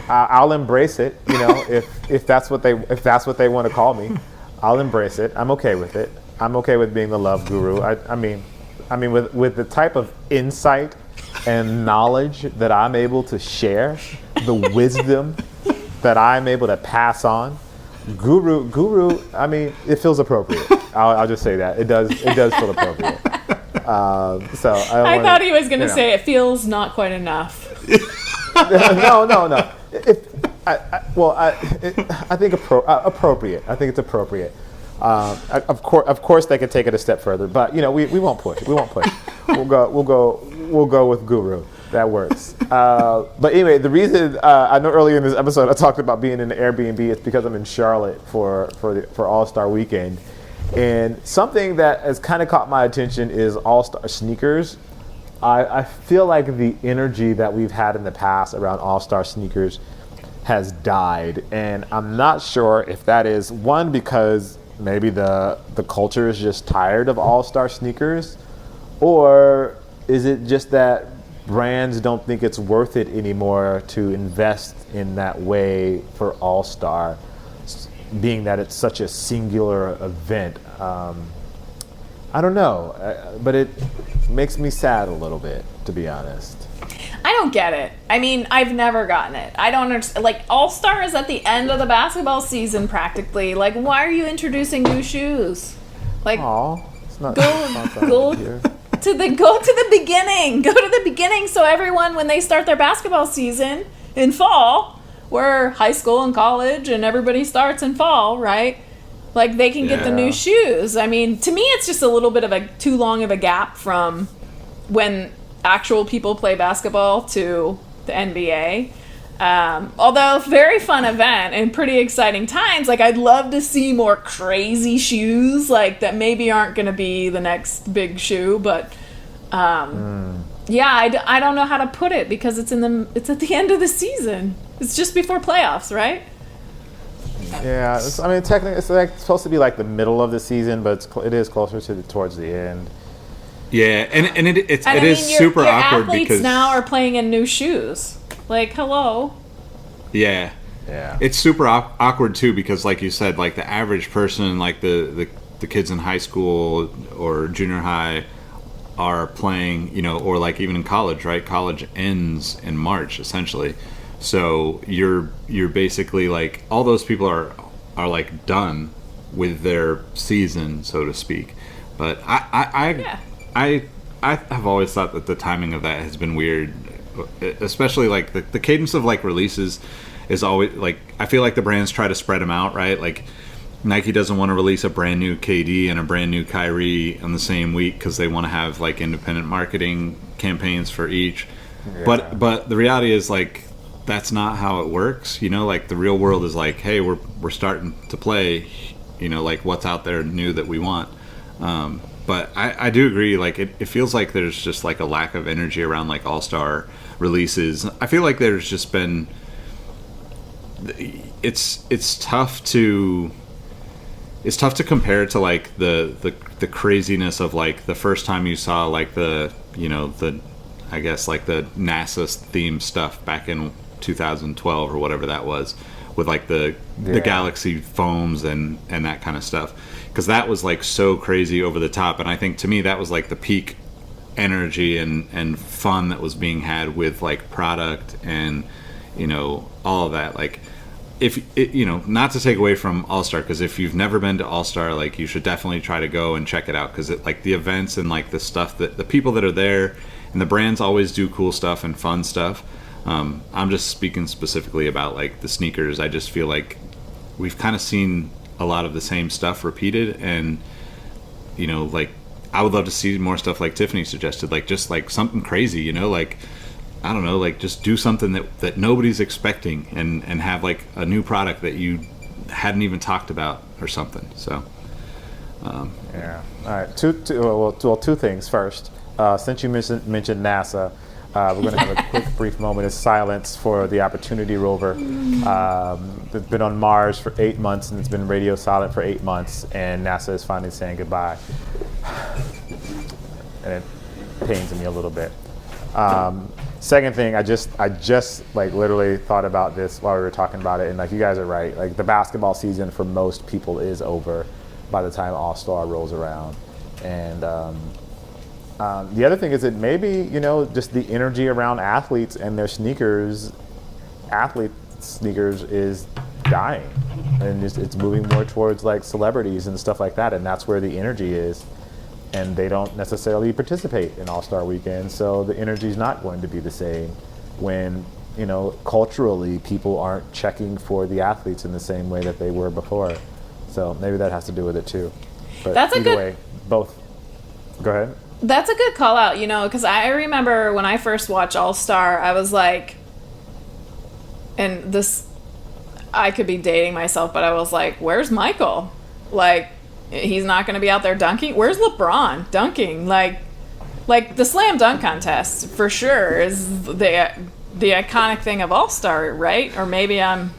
I'll embrace it. You know, if that's what they want to call me, I'll embrace it. I'm okay with it. I'm okay with being the Love Guru. I mean, with the type of insight and knowledge that I'm able to share, the wisdom that I'm able to pass on, guru. I mean, it feels appropriate. I'll just say that it does feel appropriate. So I thought he was going to say it feels not quite enough. No. I think appropriate. I think it's appropriate. Of course, they could take it a step further, but we won't push. We'll go with guru. That works. But anyway, the reason I know earlier in this episode I talked about being in the Airbnb is because I'm in Charlotte for All-Star Weekend, and something that has kind of caught my attention is All-Star sneakers. I feel like the energy that we've had in the past around All-Star sneakers has died, and I'm not sure if that is one because maybe the culture is just tired of All-Star sneakers, or is it just that brands don't think it's worth it anymore to invest in that way for All-Star, being that it's such a singular event. I don't know, but it makes me sad a little bit, to be honest. I don't get it. I mean, I've never gotten it. I don't understand. Like, All-Star is at the end of the basketball season, practically. Like, why are you introducing new shoes? Like, it's not. Go to the beginning. Go to the beginning, so everyone, when they start their basketball season in fall, where high school and college and everybody starts in fall, right? Like, they can get the new shoes. I mean, to me, it's just a little bit of too long of a gap from when actual people play basketball to the NBA. Although, very fun event and pretty exciting times. Like, I'd love to see more crazy shoes, like, that maybe aren't going to be the next big shoe. But, I don't know how to put it because it's at the end of the season. It's just before playoffs, right? Yeah, technically it's like supposed to be like the middle of the season, but it is closer towards the end. Yeah, and it is super awkward athletes because now are playing in new shoes. Like, hello. Yeah. It's super awkward too because, like you said, like the average person, like the kids in high school or junior high, are playing, or like even in college, right? College ends in March essentially. So you're basically like all those people are like done with their season, so to speak. But I have always thought that the timing of that has been weird, especially like the cadence of like releases is always like I feel like the brands try to spread them out, right? Like Nike doesn't want to release a brand new KD and a brand new Kyrie on the same week because they want to have like independent marketing campaigns for each. Yeah. But the reality is like that's not how it works. You know, like the real world is like, hey, we're starting to play. You know, like what's out there new that we want. But I do agree. Like it feels like there's just like a lack of energy around like All-Star releases. I feel like there's just been. It's tough to. It's tough to compare to like the craziness of like the first time you saw like the I guess like the NASA themed stuff back in 2012 or whatever that was, with like the galaxy foams and that kind of stuff, because that was like so crazy over the top, and I think to me that was like the peak energy and fun that was being had with like product and all of that. Like if it, not to take away from All-Star, because if you've never been to All-Star, like you should definitely try to go and check it out, because it like the events and like the stuff that the people that are there and the brands always do cool stuff and fun stuff. I'm just speaking specifically about like the sneakers. I just feel like we've kind of seen a lot of the same stuff repeated, and like I would love to see more stuff like Tiffany suggested, like just like something crazy, like I don't know, like just do something that nobody's expecting and have like a new product that you hadn't even talked about or something. So yeah. All right. Two things. First, since you mentioned NASA, we're going to have a quick brief moment of silence for the Opportunity rover. It's been on Mars for 8 months and it's been radio silent for 8 months, and NASA is finally saying goodbye. And it pains me a little bit. Second thing, I just like literally thought about this while we were talking about it, and like you guys are right. Like the basketball season for most people is over by the time All-Star rolls around, and the other thing is that maybe just the energy around athletes and their sneakers, athlete sneakers, is dying, and it's moving more towards like celebrities and stuff like that, and that's where the energy is. And they don't necessarily participate in All-Star Weekend, so the energy is not going to be the same when, culturally people aren't checking for the athletes in the same way that they were before. So maybe that has to do with it too. But that's a either good way, both. Go ahead. That's a good call out, because I remember when I first watched All-Star, I was like, and this, I could be dating myself, but I was like, where's Michael? Like, he's not going to be out there dunking. Where's LeBron dunking? Like the slam dunk contest for sure is the iconic thing of All-Star, right? Or maybe I'm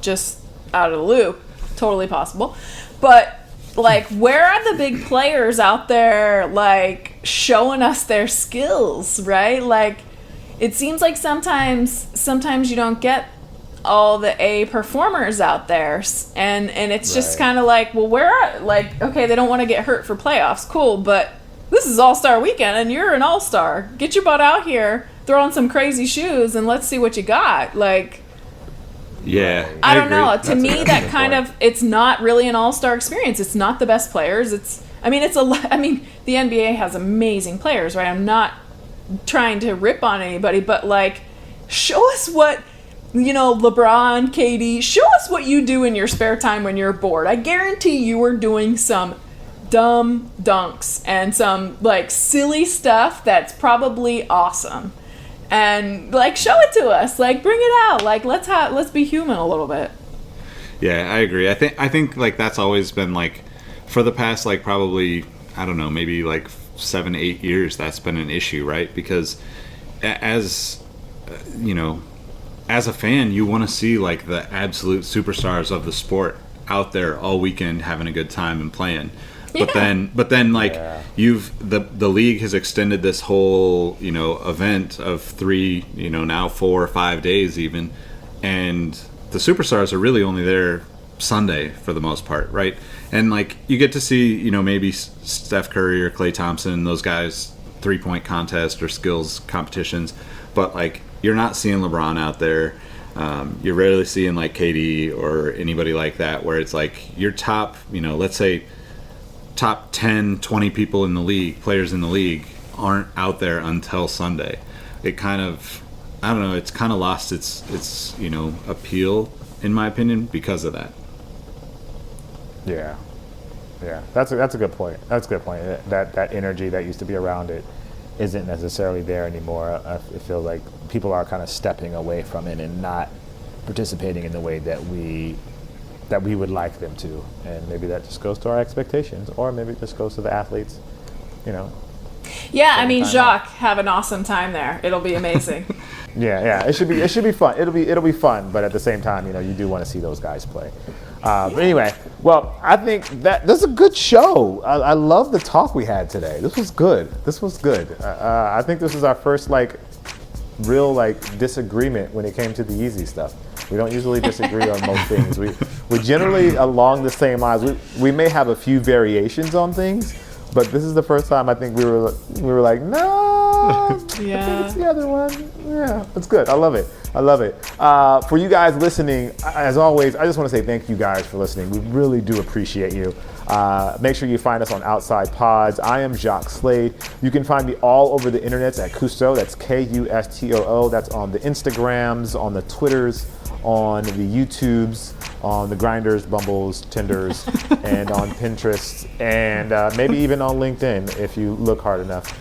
just out of the loop. Totally possible. But like, where are the big players out there like showing us their skills, right? Like, it seems like sometimes you don't get all the A performers out there, and it's just kind of like, well, where are, like, okay, they don't want to get hurt for playoffs, cool, but this is All-Star Weekend and you're an All-Star. Get your butt out here, throw on some crazy shoes, and let's see what you got. Like, yeah, I don't know. To me, that kind of, it's not really an All-Star experience. It's not the best players. The NBA has amazing players, right? I'm not trying to rip on anybody, but like, show us what, LeBron, KD, show us what you do in your spare time when you're bored. I guarantee you are doing some dumb dunks and some like silly stuff that's probably awesome. And like, show it to us. Like, bring it out. Like, let's be human a little bit. Yeah, I agree. I think like that's always been like, for the past like probably, I don't know, maybe like 7-8 years, that's been an issue, right? Because as a fan, you want to see like the absolute superstars of the sport out there all weekend having a good time and playing. But then like the league has extended this whole, event of 3, now 4 or 5 days even, and the superstars are really only there Sunday for the most part, right? And like you get to see, maybe Steph Curry or Klay Thompson, those guys, 3-point contest or skills competitions, but like you're not seeing LeBron out there. You're rarely seeing like KD or anybody like that, where it's like your top, let's say top 10, 20 people in the league, players in the league, aren't out there until Sunday. It kind of, I don't know, it's kind of lost its appeal, in my opinion, because of that. Yeah. Yeah, that's a good point. That's a good point. That energy that used to be around it isn't necessarily there anymore. It feels like people are kind of stepping away from it and not participating in the way that we would like them to. And maybe that just goes to our expectations, or maybe it just goes to the athletes. You know. Yeah, I mean, Jacques, have an awesome time there. It'll be amazing. Yeah. It should be fun. It'll be fun, but at the same time, you do want to see those guys play. But anyway, well, I think that's a good show. I love the talk we had today. This was good. I think this is our first real disagreement when it came to the Yeezy stuff. We don't usually disagree on most things. We generally along the same lines. We may have a few variations on things, but this is the first time I think we were like, no, yeah. I think it's the other one. Yeah, it's good. I love it. For you guys listening, as always, I just want to say thank you guys for listening. We really do appreciate you. Make sure you find us on Outside Pods. I am Jacques Slade. You can find me all over the internets at Kusto. That's Kustoo. That's on the Instagrams, on the Twitters, on the YouTubes, on the Grinders, Bumbles, Tinders, and on Pinterest, and maybe even on LinkedIn if you look hard enough.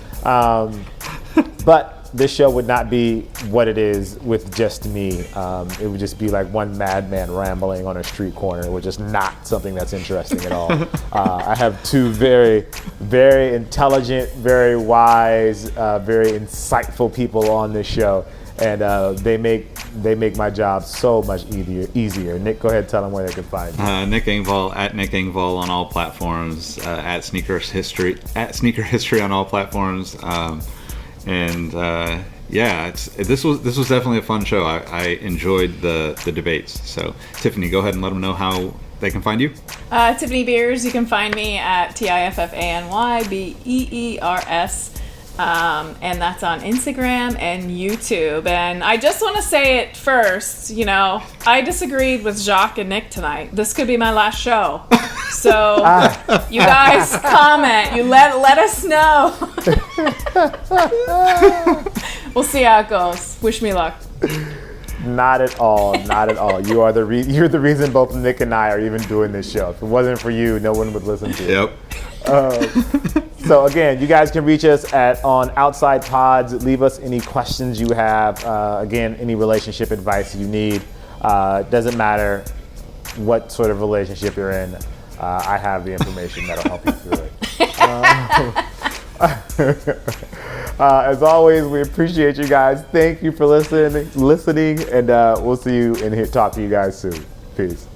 But this show would not be what it is with just me. It would just be like one madman rambling on a street corner, which is not something that's interesting at all. I have two very, very intelligent, very wise, very insightful people on this show, and they make my job so much easier. Nick, go ahead and tell them where they can find you. Nick Engvall at Nick Engvall on all platforms. At Sneaker History on all platforms. This was definitely a fun show. I enjoyed the debates. So Tiffany, go ahead and let them know how they can find you. Tiffany Beers. You can find me at TiffanyBeers. And that's on Instagram and YouTube. And I just want to say it first, I disagreed with Jacques and Nick tonight. This could be my last show. So you guys comment. You let us know. We'll see how it goes. Wish me luck. Not at all. You're the reason both Nick and I are even doing this show. If it wasn't for you, no one would listen to it. Yep. So again, you guys can reach us on Outside Pods. Leave us any questions you have. Again, any relationship advice you need. Doesn't matter what sort of relationship you're in. I have the information that'll help you through it. As always, we appreciate you guys. Thank you for listening, and we'll see you and talk to you guys soon. Peace.